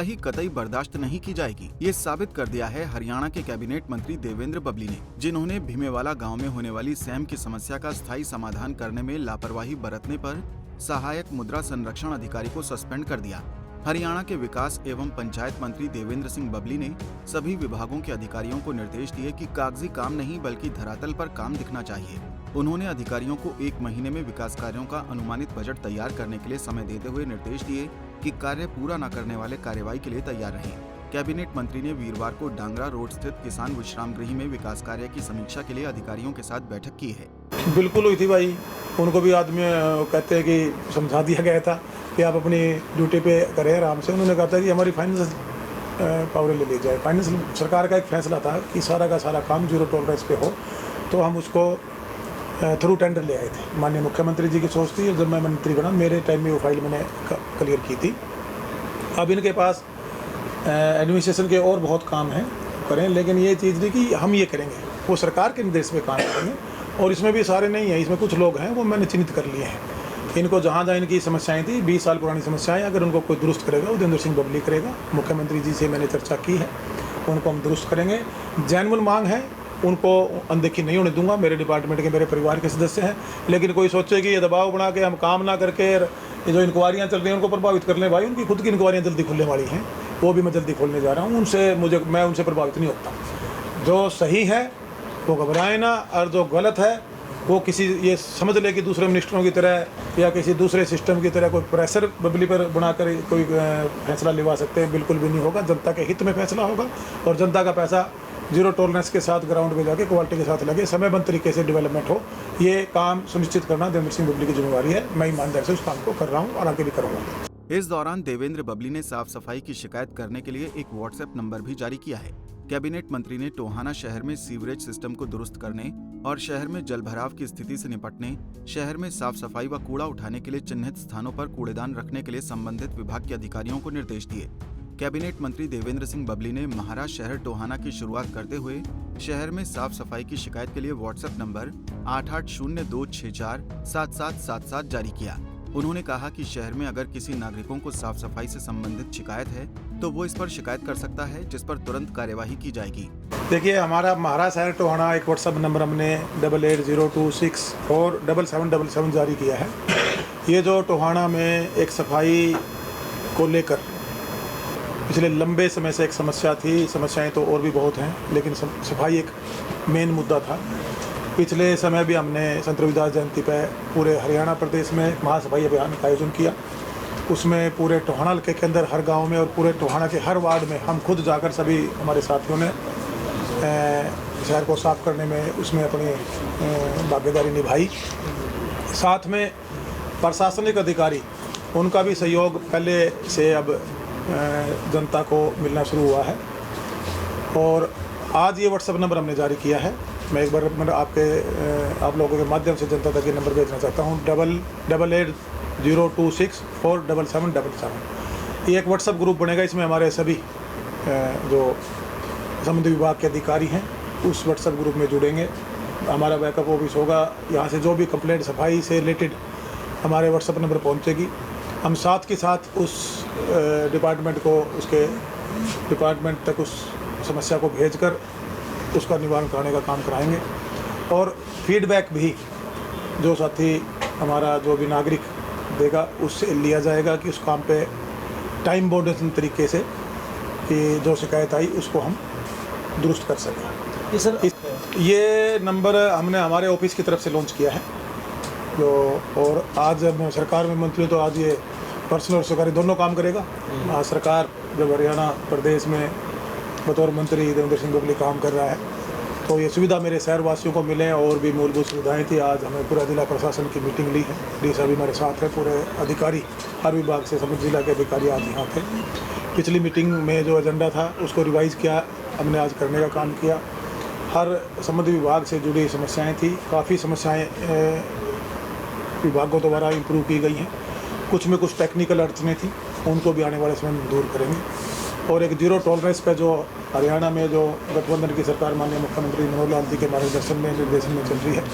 ही कतई बर्दाश्त नहीं की जाएगी। ये साबित कर दिया है हरियाणा के कैबिनेट मंत्री देवेंद्र बबली ने, जिन्होंने भीमेवाला गांव में होने वाली सैम की समस्या का स्थायी समाधान करने में लापरवाही बरतने पर सहायक मुद्रा संरक्षण अधिकारी को सस्पेंड कर दिया। हरियाणा के विकास एवं पंचायत मंत्री देवेंद्र सिंह बबली ने सभी विभागों के अधिकारियों को निर्देश दिए कि कागजी काम नहीं बल्कि धरातल पर काम दिखना चाहिए। उन्होंने अधिकारियों को 1 महीने में विकास कार्यों का अनुमानित बजट तैयार करने के लिए समय देते हुए निर्देश दिए कि कार्य पूरा न करने वाले कार्रवाई के लिए तैयार रहें। कैबिनेट मंत्री ने वीरवार को डांगरा रोड स्थित किसान विश्राम गृह में विकास कार्य की समीक्षा के लिए अधिकारियों के साथ बैठक की है। बिल्कुल हुई थी भाई, उनको भी आदमी कहते हैं कि समझा दिया गया था कि आप अपनी ड्यूटी पे करें आराम से। उन्होंने कहा था कि हमारी फाइनेंस पावर ले ली जाए। फाइनेंस सरकार का एक फैसला था कि सारा का सारा काम जीरो टॉलरेंस पे हो, तो हम उसको थ्रू टेंडर ले आए थे। माननीय मुख्यमंत्री जी की सोच थी, और जब मैं मंत्री बना मेरे टाइम में वो फाइल मैंने क्लियर की थी। अब इनके पास एडमिनिस्ट्रेशन के और बहुत काम हैं करें, लेकिन ये चीज़ नहीं कि हम ये करेंगे, वो सरकार के निर्देश पे काम करेंगे। और इसमें भी सारे नहीं हैं, इसमें कुछ लोग हैं वो मैंने चिन्हित कर लिए हैं। इनको जहाँ जहाँ इनकी समस्याएं थी 20 साल पुरानी समस्याएं, अगर उनको कोई दुरुस्त करेगा वो देवेंद्र सिंह बबली करेगा। मुख्यमंत्री जी से मैंने चर्चा की है, उनको हम दुरुस्त करेंगे। जेन्युइन मांग है, उनको अनदेखी नहीं होने दूंगा। मेरे डिपार्टमेंट के मेरे परिवार के सदस्य हैं, लेकिन कोई सोचे कि ये दबाव बना के हम काम ना करके ये जो इंक्वायरियाँ चल रही हैं उनको प्रभावित कर लें। भाई उनकी खुद की इंक्वायरियाँ जल्दी खुलने वाली हैं, वो भी मैं जल्दी खोलने जा रहा हूँ। मैं उनसे प्रभावित नहीं होता। जो सही है वो घबराए ना, और जो गलत है वो किसी ये समझ ले कि दूसरे मिनिस्टरों की तरह या किसी दूसरे सिस्टम की तरह कोई प्रेशर बबली पर बनाकर कोई फैसला लेवा सकते हैं। बिल्कुल भी नहीं होगा। जनता के हित में फैसला होगा, और जनता का पैसा जीरो टॉलरेंस के साथ ग्राउंड में जाके क्वालिटी के साथ लगे, समयबद्ध तरीके से डेवलपमेंट हो, ये काम सुनिश्चित करना देवेंद्र सिंह बबली की जिम्मेवारी है। मैं ईमानदारी से उस काम को कर रहा हूँ और आगे भी करूँगा। इस दौरान देवेंद्र बबली ने साफ सफाई की शिकायत करने के लिए एक व्हाट्सएप नंबर भी जारी किया है। कैबिनेट मंत्री ने टोहाना शहर में सीवरेज सिस्टम को दुरुस्त करने और शहर में जलभराव की स्थिति से निपटने, शहर में साफ सफाई व कूड़ा उठाने के लिए चिन्हित स्थानों पर कूड़ेदान रखने के लिए संबंधित विभाग के अधिकारियों को निर्देश दिए। कैबिनेट मंत्री देवेंद्र सिंह बबली ने महाराज शहर टोहाना की शुरुआत करते हुए शहर में साफ सफाई की शिकायत के लिए व्हाट्सएप नंबर 8802647777 जारी किया। उन्होंने कहा कि शहर में अगर किसी नागरिकों को साफ सफाई से संबंधित शिकायत है तो वो इस पर शिकायत कर सकता है, जिस पर तुरंत कार्यवाही की जाएगी। देखिए, हमारा महाराज शहर टोहाना एक व्हाट्सएप नंबर हमने 8802647777 जारी किया है। ये जो टोहाना में एक सफाई को लेकर पिछले लंबे समय से एक समस्या थी, समस्याएं तो और भी बहुत हैं, लेकिन सफाई एक मेन मुद्दा था। पिछले समय भी हमने संत रविदास जयंती पर पूरे हरियाणा प्रदेश में एक महासफाई अभियान का आयोजन किया। उसमें पूरे टोहाना हल्के के अंदर हर गांव में और पूरे टोहाना के हर वार्ड में हम खुद जाकर सभी हमारे साथियों ने शहर को साफ करने में उसमें अपनी भागीदारी निभाई। साथ में प्रशासनिक अधिकारी, उनका भी सहयोग पहले से अब जनता को मिलना शुरू हुआ है। और आज ये व्हाट्सएप नंबर हमने जारी किया है। मैं एक बार आप लोगों के माध्यम से जनता तक ये नंबर भेजना चाहता हूँ, 8802647777। ये एक व्हाट्सएप ग्रुप बनेगा, इसमें हमारे सभी जो संबंधित विभाग के अधिकारी हैं उस व्हाट्सएप ग्रुप में जुड़ेंगे। हमारा बैकअप ऑफिस होगा, यहाँ से जो भी कंप्लेंट सफाई से रिलेटेड हमारे व्हाट्सएप नंबर पहुँचेगी। हम साथ के साथ उस डिपार्टमेंट को, उसके डिपार्टमेंट तक उस समस्या को भेजकर उसका निवारण कराने का काम कराएंगे। और फीडबैक भी जो साथी हमारा जो भी नागरिक देगा उससे लिया जाएगा कि उस काम पे टाइम बाउंडेड तरीके से कि जो शिकायत आई उसको हम दुरुस्त कर सकें। ये नंबर हमने हमारे ऑफिस की तरफ से लॉन्च किया है। और आज मैं सरकार में मंत्री हूँ तो आज ये पर्सनल और सरकारी दोनों काम करेगा। आज सरकार जब हरियाणा प्रदेश में बतौर मंत्री देवेंद्र सिंह बबली काम कर रहा है, तो ये सुविधा मेरे शहर वासियों को मिले। और भी मूलभूत सुविधाएं थी। आज हमें पूरा जिला प्रशासन की मीटिंग ली है, डी साहब हमारे साथ है, पूरे अधिकारी हर विभाग से समस्त जिला के अधिकारी आज यहाँ थे। पिछली मीटिंग में जो एजेंडा था उसको रिवाइज़ किया, हमने आज करने का काम किया। हर संबंधित विभाग से जुड़ी समस्याएँ थी, काफ़ी समस्याएँ विभागों द्वारा इम्प्रूव की गई हैं। कुछ में कुछ टेक्निकल अड़चनें थी, उनको भी आने वाले समय में दूर करेंगे। और एक जीरो टॉलरेंस पे जो हरियाणा में जो गठबंधन की सरकार माननीय मुख्यमंत्री मनोहर लाल जी के मार्गदर्शन में निर्देशन में चल रही है,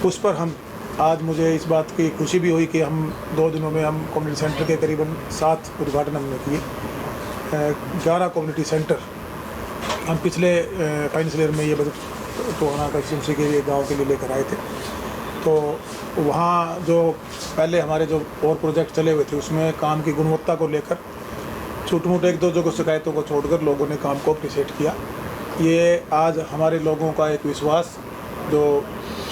उस पर हम आज मुझे इस बात की खुशी भी हुई कि हम 2 दिनों में हम कम्युनिटी सेंटर के करीबन 7 उद्घाटन हमने किए। 11 कम्युनिटी सेंटर हम पिछले फाइनेंशियल ईयर में ये बजट टोहाना कंस्टिट्यूंसी के लिए गाँव के लिए लेकर आए थे। तो वहाँ जो पहले हमारे जो और प्रोजेक्ट चले हुए थे उसमें काम की गुणवत्ता को लेकर छोटे मोटे एक दो जगह शिकायतों को छोड़कर लोगों ने काम को अप्रिशिएट किया। ये आज हमारे लोगों का एक विश्वास जो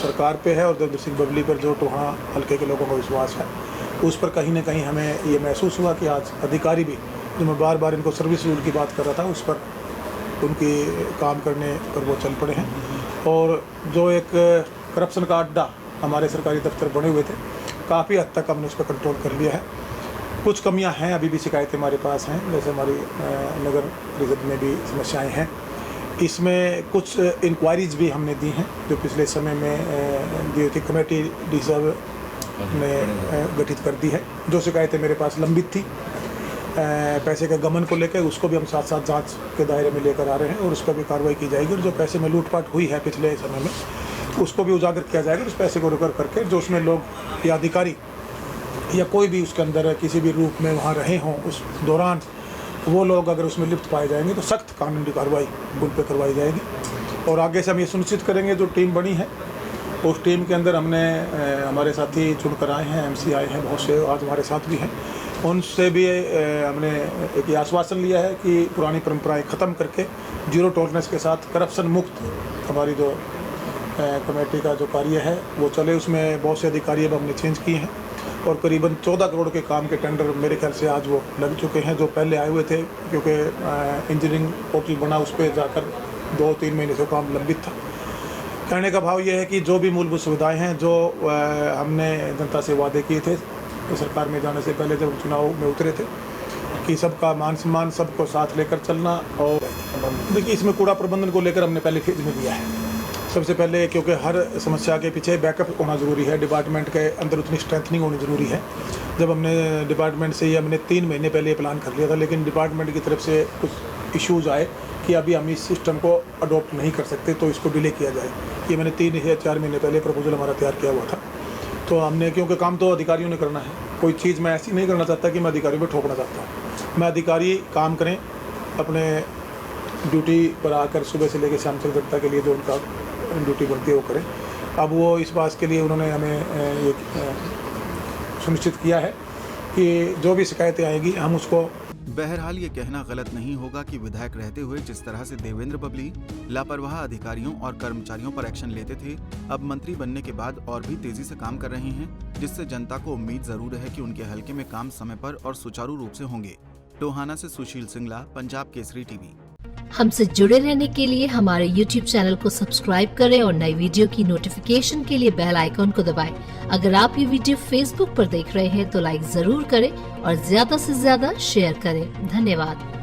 सरकार पे है और देवेंद्र सिंह बबली पर जो टोहाना हल्के के लोगों का विश्वास है, उस पर कहीं ना कहीं हमें ये महसूस हुआ कि आज अधिकारी भी, जो मैं बार बार इनको सर्विस रूल की बात कर रहा था, उस पर उनकी काम करने पर वो चल पड़े हैं। और जो एक करप्शन का अड्डा हमारे सरकारी दफ्तर बने हुए थे, काफ़ी हद तक हमने उस पर कंट्रोल कर लिया है। कुछ कमियां हैं, अभी भी शिकायतें हमारे पास हैं, जैसे हमारी नगर परिषद में भी समस्याएं हैं। इसमें कुछ इंक्वायरीज भी हमने दी हैं जो पिछले समय में दी थी, कमेटी डिजर्व ने गठित कर दी है। जो शिकायतें मेरे पास लंबित थी पैसे के गमन को लेकर, उसको भी हम साथ साथ जांच के दायरे में लेकर आ रहे हैं और उस पर भी कार्रवाई की जाएगी। और जो पैसे में लूटपाट हुई है पिछले समय में, उसको भी उजागर किया जाएगा। उस पैसे को रिकवर करके जो उसमें लोग या अधिकारी या कोई भी उसके अंदर किसी भी रूप में वहाँ रहे हों उस दौरान, वो लोग अगर उसमें लिप्त पाए जाएंगे तो सख्त कानूनी कार्रवाई उन पर करवाई जाएगी। और आगे से हम ये सुनिश्चित करेंगे, जो टीम बनी है उस टीम के अंदर हमने हमारे साथी चुनकर आए हैं, MC आए हैं, बहुत से आज हमारे साथ भी हैं, उनसे भी हमने एक आश्वासन लिया है कि पुरानी परंपराएं ख़त्म करके जीरो टॉलरेंस के साथ करप्शन मुक्त हमारी जो कमेटी का जो कार्य है वो चले। उसमें बहुत से अधिकारी अब हमने चेंज किए हैं और करीबन 14 करोड़ के काम के टेंडर मेरे ख्याल से आज वो लग चुके हैं। जो पहले आए हुए थे, क्योंकि इंजीनियरिंग पोर्टल बना, उस पर जाकर 2-3 महीने से काम लंबित था। कहने का भाव ये है कि जो भी मूलभूत सुविधाएं हैं जो हमने जनता से वादे किए थे तो सरकार में जाने से पहले जब चुनाव में उतरे थे कि सबका मान सम्मान, सबको साथ लेकर चलना। और देखिए, इसमें कूड़ा प्रबंधन को लेकर हमने पहले फेज में दिया है सबसे पहले, क्योंकि हर समस्या के पीछे बैकअप होना ज़रूरी है, डिपार्टमेंट के अंदर उतनी स्ट्रेंथनिंग होनी ज़रूरी है। जब हमने डिपार्टमेंट से ये हमने 3 महीने पहले ये प्लान कर लिया था, लेकिन डिपार्टमेंट की तरफ से कुछ इश्यूज़ आए कि अभी हम इस सिस्टम को अडोप्ट नहीं कर सकते, तो इसको डिले किया जाए। ये मैंने 3 या 4 महीने पहले प्रपोजल हमारा तैयार किया हुआ था। तो हमने, क्योंकि काम तो अधिकारियों ने करना है, कोई चीज़ मैं ऐसी नहीं करना चाहता कि मैं अधिकारियों पर ठोकना चाहता हूँ। मैं अधिकारी काम करें, अपने ड्यूटी पर आकर सुबह से लेकर शाम तक जनता के लिए जो उनका ड्यूटी बनती है वो करें। अब वो इस बात के लिए उन्होंने हमें ये सुनिश्चित किया है कि जो भी शिकायतें आएगी हम उसको। बहरहाल ये कहना गलत नहीं होगा कि विधायक रहते हुए जिस तरह से देवेंद्र बबली लापरवाह अधिकारियों और कर्मचारियों पर एक्शन लेते थे, अब मंत्री बनने के बाद और भी तेजी से काम कर रहे हैं, जिससे जनता को उम्मीद जरूर है कि उनके हलके में काम समय पर और सुचारू रूप से होंगे। टोहाना से सुशील सिंगला, पंजाब केसरी टीवी। हमसे जुड़े रहने के लिए हमारे YouTube चैनल को सब्सक्राइब करें और नई वीडियो की नोटिफिकेशन के लिए बेल आइकॉन को दबाएं। अगर आप ये वीडियो Facebook पर देख रहे हैं तो लाइक जरूर करें और ज्यादा से ज्यादा शेयर करें। धन्यवाद।